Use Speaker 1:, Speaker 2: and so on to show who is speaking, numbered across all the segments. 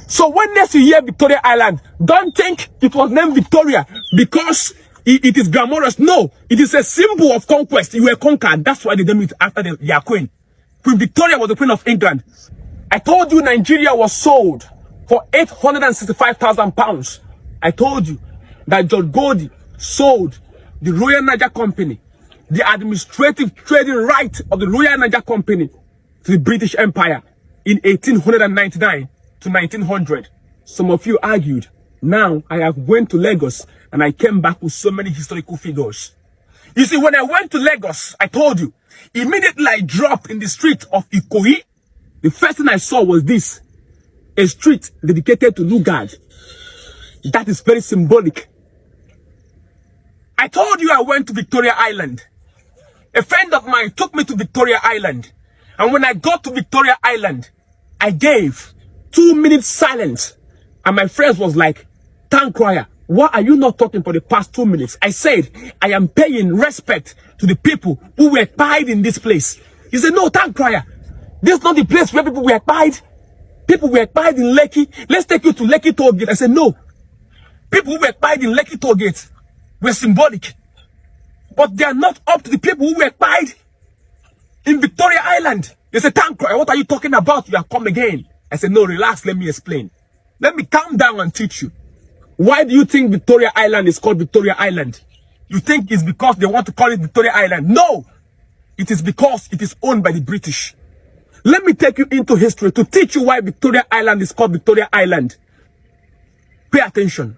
Speaker 1: So when next you hear Victoria Island, don't think it was named Victoria because it is glamorous. No, it is a symbol of conquest. You were conquered. That's why they named it after their queen. Queen Victoria was the Queen of England. I told you Nigeria was sold for £865,000. I told you that George Goldie sold the Royal Niger Company, the administrative trading right of the Royal Niger Company, to the British Empire in 1899 to 1900. Some of you argued. Now I have went to Lagos and I came back with so many historical figures. You see, when I went to Lagos, I told you, immediately I dropped in the street of Ikoyi. The first thing I saw was this, a street dedicated to Lugard. That is very symbolic. I told you I went to Victoria Island. A friend of mine took me to Victoria Island. And when I got to Victoria Island, I gave 2 minutes silence. And my friend was like, Tankwaya, why are you not talking for the past 2 minutes? I said, I am paying respect to the people who were tied in this place. He said, no, Tankwaya, this is not the place where people were tied. People were tied in Lekki. Let's take you to Lekki Toll Gate. I said, no. People who were tied in Lekki Toll Gate were symbolic. But they are not up to the people who were tied in Victoria Island. They said, Tankwaya, what are you talking about? You have come again. I said, no, relax, let me explain. Let me calm down and teach you. Why do you think Victoria Island is called Victoria Island? You think it's because they want to call it Victoria Island? No! It is because it is owned by the British. Let me take you into history to teach you why Victoria Island is called Victoria Island. Pay attention.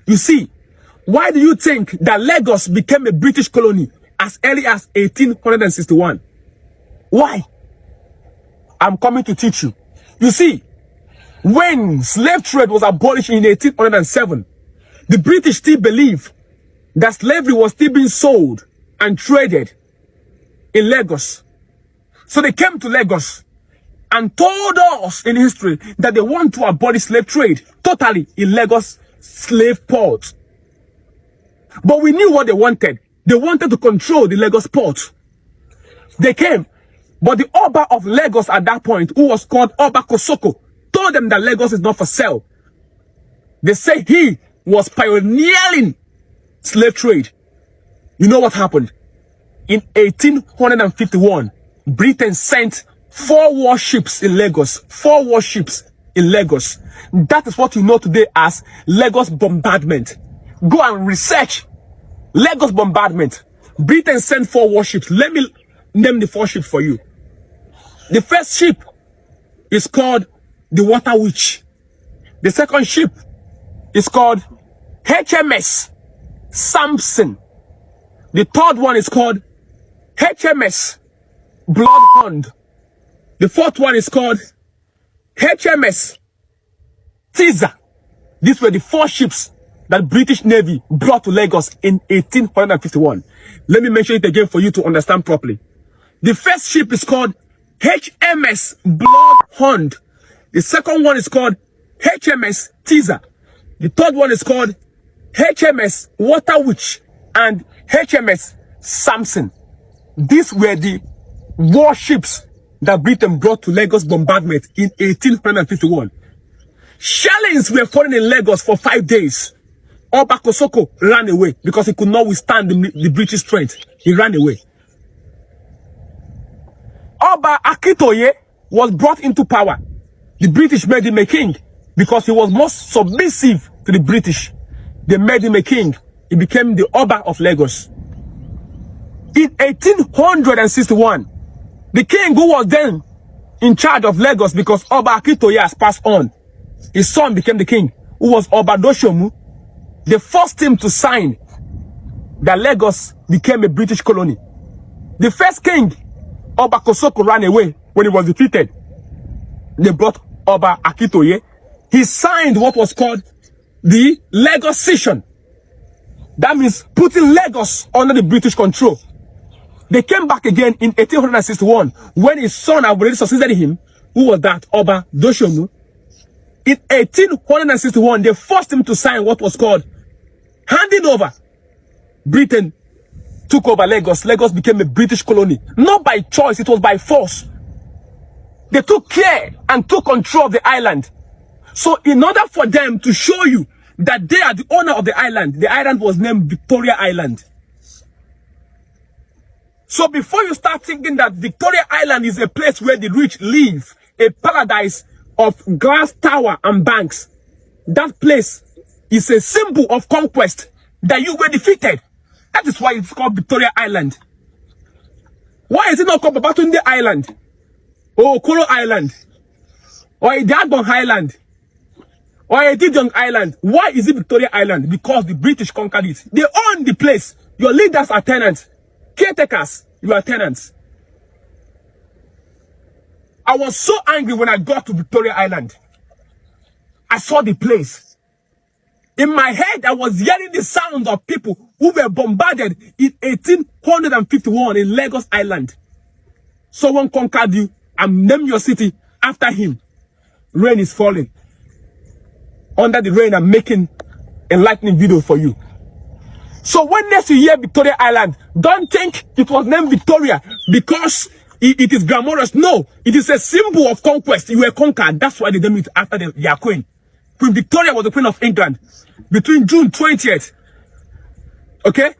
Speaker 1: You see, why do you think that Lagos became a British colony as early as 1861? Why? I'm coming to teach you. You see, when slave trade was abolished in 1807, the British still believed that slavery was still being sold and traded in Lagos. So they came to Lagos and told us in history that they want to abolish slave trade totally in Lagos slave port. But we knew what they wanted. They wanted to control the Lagos port. They came, but the Oba of Lagos at that point, who was called Oba Kosoko, told them that Lagos is not for sale. They say he was pioneering slave trade. You know what happened? In 1851, Britain sent 4 warships in Lagos. 4 warships in Lagos. That is what you know today as Lagos bombardment. Go and research Lagos bombardment. Britain sent 4 warships. Let me name the 4 ships for you. The first ship is called the Water Witch. The second ship is called HMS Samson. The third one is called HMS Bloodhound. The fourth one is called HMS Caesar. These were the 4 ships that British Navy brought to Lagos in 1851. Let me mention it again for you to understand properly. The first ship is called HMS Bloodhound. The second one is called HMS Caesar. The third one is called HMS Water Witch and HMS Samson. These were the warships that Britain brought to Lagos bombardment in 1851. Shellings were falling in Lagos for 5 days. Oba Kosoko ran away because he could not withstand the British strength. He ran away. Oba Akitoye was brought into power. The British made him a king because he was most submissive to the British. They made him a king. He became the Oba of Lagos. In 1861, the king who was then in charge of Lagos, because Oba Akitoye has passed on, his son became the king, who was Oba Doshomu. They forced him to sign that Lagos became a British colony. The first king, Oba Kosoko, ran away when he was defeated. They brought Oba Akitoye. He signed what was called the Lagos Cession. That means putting Lagos under the British control. They came back again in 1861 when his son had already succeeded him, who was that Oba Doshomu. In 1861, they forced him to sign what was called handing over. Britain took over Lagos. Lagos became a British colony. Not by choice, it was by force. They took care and took control of the island. So in order for them to show you that they are the owner of the island was named Victoria Island. So before you start thinking that Victoria Island is a place where the rich live, a paradise of glass tower and banks, that place is a symbol of conquest that you were defeated. That is why it's called Victoria Island. Why is it not called Babatunde Island? Or Okoro Island? Or Idiagbon Island? Or Edidong Island? Why is it Victoria Island? Because the British conquered it. They own the place. Your leaders are tenants. Caretakers, you are tenants. I was so angry when I got to Victoria Island. I saw the place. In my head, I was hearing the sound of people who were bombarded in 1851 in Lagos Island. Someone conquered you and named your city after him. Rain is falling. Under the rain, I'm making enlightening video for you. So when next you hear Victoria Island, don't think it was named Victoria because it is glamorous. No, it is a symbol of conquest. You were conquered. That's why they named it after their queen. Queen Victoria was the Queen of England between June 20th, okay,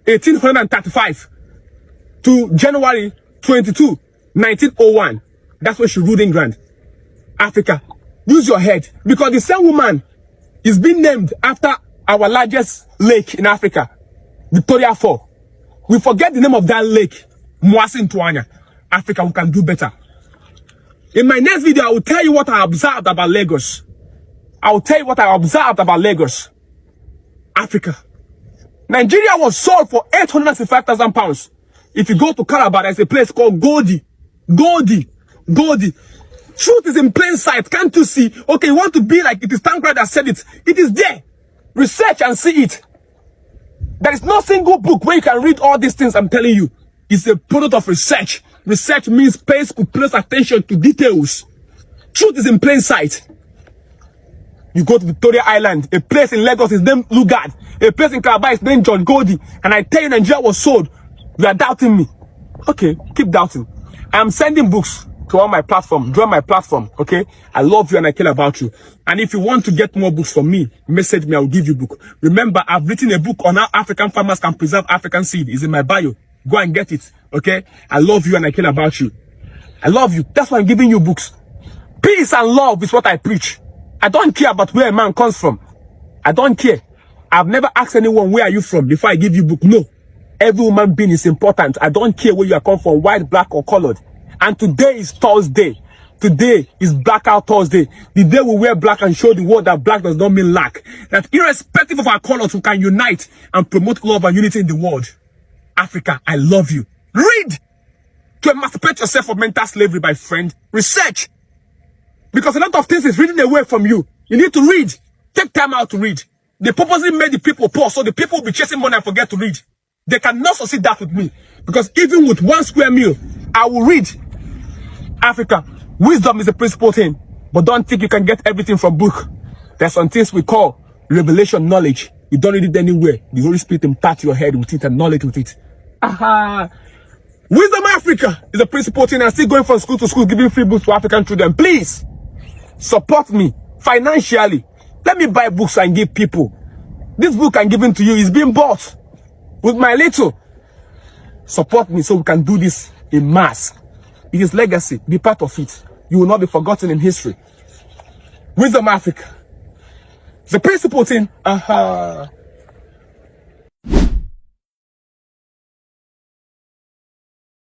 Speaker 1: 1835 to January 22, 1901. That's when she ruled England. Africa, use your head, because the same woman is being named after our largest lake in Africa, Victoria Fall. We forget the name of that lake, Mwasi Ntwanya. Africa, we can do better. In my next video, I will tell you what I observed about Lagos. I will tell you what I observed about Lagos. Africa. Nigeria was sold for 865,000 pounds. If you go to Calabar, there's a place called Goldie. Goldie. Truth is in plain sight. Can't you see? Okay, you want to be like it is Tancred that said it. It is there. Research and see it. There is no single book where you can read all these things I'm telling you. It's a product of research. Research means place attention to details. Truth is in plain sight. You go to Victoria Island, a place in Lagos is named Lugard, a place in Calabar is named John Goldie, and I tell you Nigeria was sold. You are doubting me. Okay, keep doubting. I am sending books to all my platform. Join my platform, okay? I love you and I care about you. And if you want to get more books from me, message me, I will give you a book. Remember, I've written a book on how African farmers can preserve African seed. It's in my bio. Go and get it, okay? I love you and I care about you. I love you. That's why I'm giving you books. Peace and love is what I preach. I don't care about where a man comes from. I don't care. I've never asked anyone, where are you from, before I give you book. No. Every human being is important. I don't care where you are come from, white, black, or colored. And today is Thursday. Today is Blackout Thursday. The day we wear black and show the world that black does not mean lack. That irrespective of our colors, we can unite and promote love and unity in the world. Africa, I love you. Read! To emancipate yourself from mental slavery, my friend. Research! Because a lot of things is reading away from you. You need to read. Take time out to read. They purposely made the people poor, so the people will be chasing money and forget to read. They cannot succeed that with me. Because even with one square meal, I will read. Africa, wisdom is a principal thing. But don't think you can get everything from book. There's some things we call revelation knowledge. You don't read it anywhere. The Holy Spirit impart your head with it and knowledge with it. Aha! Wisdom Africa is a principal thing. I'm still going from school to school giving free books to African children. Please, support me financially. Let me buy books and give people. This book I'm giving to you is being bought with my little. Support me so we can do this in mass. It is legacy. Be part of it. You will not be forgotten in history. Wisdom Africa. The principal thing. Aha.